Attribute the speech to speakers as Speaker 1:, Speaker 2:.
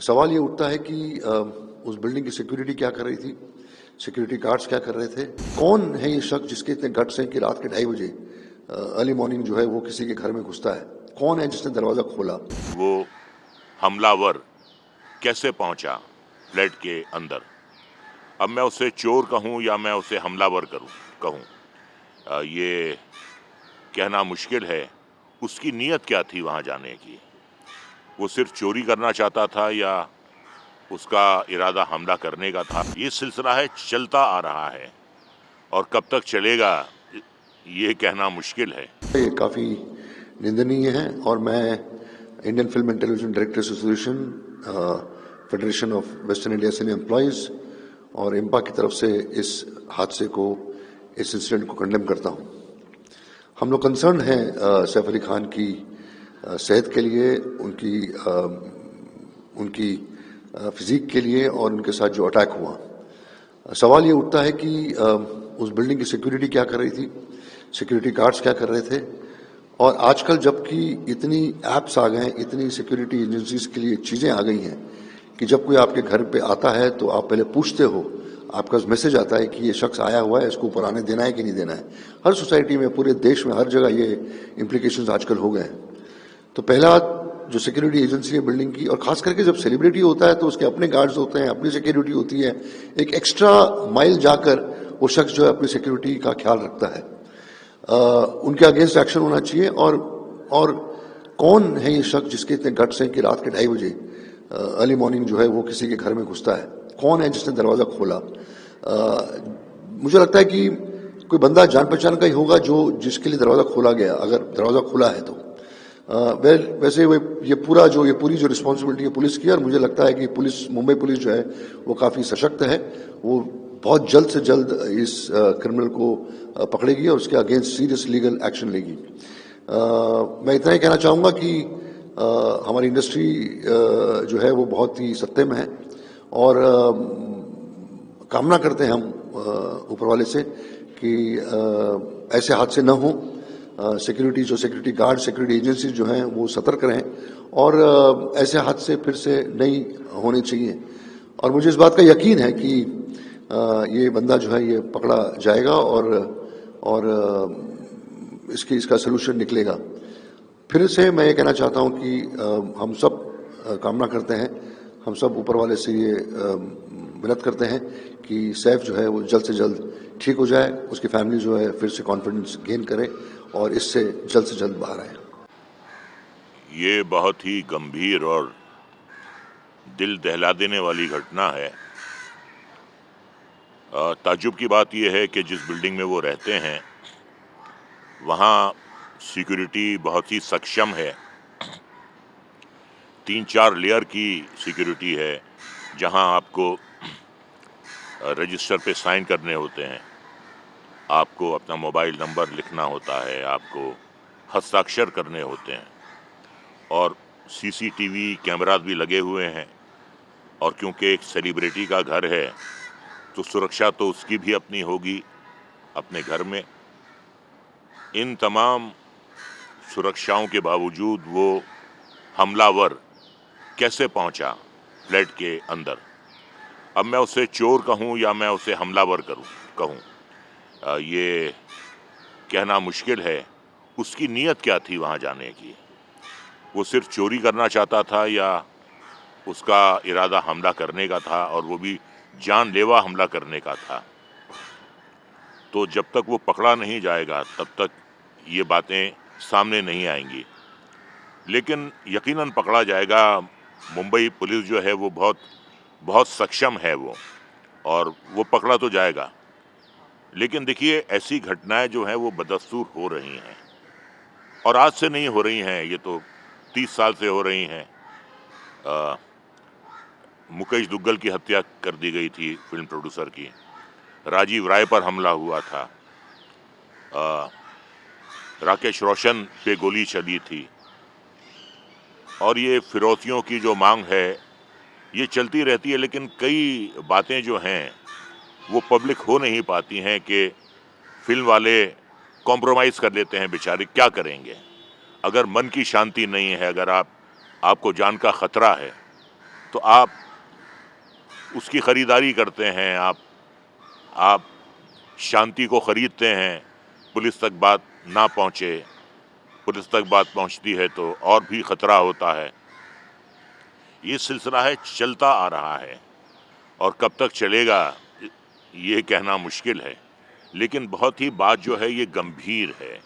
Speaker 1: सवाल ये उठता है कि उस बिल्डिंग की सिक्योरिटी क्या कर रही थी, सिक्योरिटी गार्ड्स क्या कर रहे थे, कौन है ये शख्स जिसके इतने गट्स हैं कि रात के 2:30 बजे अर्ली मॉर्निंग जो है वो किसी के घर में घुसता है, कौन है जिसने दरवाजा खोला।
Speaker 2: वो हमलावर कैसे पहुंचा फ्लैट के अंदर। अब मैं उसे चोर कहूं या मैं उसे हमलावर कहूं, ये कहना मुश्किल है। उसकी नीयत क्या थी वहां जाने की? वो सिर्फ चोरी करना चाहता था या उसका इरादा हमला करने का था? ये सिलसिला है, चलता आ रहा है और कब तक चलेगा ये कहना मुश्किल है।
Speaker 1: ये काफ़ी निंदनीय है और मैं Indian film and television directors association, federation of western India cine employees और इम्पा की तरफ से इस हादसे को, इस इंसिडेंट को कंडेम करता हूँ। हम लोग कंसर्न हैं सैफ अली खान की सेहत के लिए, उनकी फिजिक के लिए और उनके साथ जो अटैक हुआ। सवाल ये उठता है कि उस बिल्डिंग की सिक्योरिटी क्या कर रही थी, सिक्योरिटी गार्ड्स क्या कर रहे थे। और आजकल जबकि इतनी ऐप्स आ गए हैं, इतनी सिक्योरिटी एजेंसीज के लिए चीज़ें आ गई हैं कि जब कोई आपके घर पे आता है तो आप पहले पूछते हो, आपका मैसेज आता है कि ये शख्स आया हुआ है, इसको ऊपर आने देना है कि नहीं देना है। हर सोसाइटी में, पूरे देश में, हर जगह ये इम्प्लीकेशंस आजकल हो गए हैं। तो पहला जो सिक्योरिटी एजेंसी है बिल्डिंग की, और खास करके जब सेलिब्रिटी होता है तो उसके अपने गार्ड्स होते हैं, अपनी सिक्योरिटी होती है, एक एक्स्ट्रा माइल जाकर वो शख्स जो है अपनी सिक्योरिटी का ख्याल रखता है। उनके अगेंस्ट एक्शन होना चाहिए। और कौन है ये शख्स जिसके इतने गट्स हैं कि रात के 2:30 बजे अर्ली मॉर्निंग जो है वो किसी के घर में घुसता है, कौन है जिसने दरवाजा खोला। मुझे लगता है कि कोई बंदा जान पहचान का ही होगा जो जिसके लिए दरवाजा खोला गया, अगर दरवाजा खुला है तो। वैसे ये पूरी जो रिस्पॉन्सिबिलिटी है पुलिस की, और मुझे लगता है कि मुंबई पुलिस जो है वो काफ़ी सशक्त है। वो बहुत जल्द से जल्द इस क्रिमिनल को पकड़ेगी और उसके अगेंस्ट सीरियस लीगल एक्शन लेगी। मैं इतना ही कहना चाहूँगा कि हमारी इंडस्ट्री जो है वो बहुत ही सत्ते में है और कामना करते हैं हम ऊपर वाले से कि ऐसे हादसे न हों। सिक्योरिटी गार्ड, सिक्योरिटी एजेंसीज जो हैं वो सतर्क रहें और ऐसे हादसे फिर से नहीं होने चाहिए। और मुझे इस बात का यकीन है कि ये बंदा जो है ये पकड़ा जाएगा और इसका सलूशन निकलेगा। फिर से मैं ये कहना चाहता हूँ कि हम सब कामना करते हैं, हम सब ऊपर वाले से ये विनती करते हैं कि सैफ जो है वो जल्द से जल्द ठीक हो जाए, उसकी फैमिली जो है फिर से कॉन्फिडेंस गेन करे और इससे जल्द से जल्द बाहर आए।
Speaker 2: ये बहुत ही गंभीर और दिल दहला देने वाली घटना है। ताज्जुब की बात यह है कि जिस बिल्डिंग में वो रहते हैं वहाँ सिक्योरिटी बहुत ही सक्षम है। 3-4 लेयर की सिक्योरिटी है, जहाँ आपको रजिस्टर पे साइन करने होते हैं, आपको अपना मोबाइल नंबर लिखना होता है, आपको हस्ताक्षर करने होते हैं और सीसीटीवी कैमरास भी लगे हुए हैं। और क्योंकि एक सेलिब्रिटी का घर है तो सुरक्षा तो उसकी भी अपनी होगी अपने घर में। इन तमाम सुरक्षाओं के बावजूद वो हमलावर कैसे पहुंचा फ्लैट के अंदर? अब मैं उसे चोर कहूं या मैं उसे हमलावर कहूं, ये कहना मुश्किल है। उसकी नीयत क्या थी वहां जाने की? वो सिर्फ चोरी करना चाहता था या उसका इरादा हमला करने का था, और वो भी जानलेवा हमला करने का था? तो जब तक वो पकड़ा नहीं जाएगा तब तक ये बातें सामने नहीं आएंगी। लेकिन यकीनन पकड़ा जाएगा। मुंबई पुलिस जो है वो बहुत सक्षम है वो, और वो पकड़ा तो जाएगा। लेकिन देखिए, ऐसी घटनाएं जो हैं वो बदस्तूर हो रही हैं और आज से नहीं हो रही हैं, ये तो 30 साल से हो रही हैं। मुकेश दुग्गल की हत्या कर दी गई थी, फिल्म प्रोड्यूसर की। राजीव राय पर हमला हुआ था। राकेश रोशन पे गोली चली थी। और ये फिरौतियों की जो मांग है ये चलती रहती है। लेकिन कई बातें जो हैं वो पब्लिक हो नहीं पाती हैं कि फिल्म वाले कॉम्प्रोमाइज़ कर लेते हैं। बेचारे क्या करेंगे? अगर मन की शांति नहीं है, अगर आपको जान का खतरा है तो आप उसकी खरीदारी करते हैं, आप शांति को खरीदते हैं, पुलिस तक बात ना पहुँचे, पुलिस तक बात पहुँचती है तो और भी खतरा होता है। ये सिलसिला है, चलता आ रहा है और कब तक चलेगा ये कहना मुश्किल है, लेकिन बहुत ही बात जो है ये गंभीर है।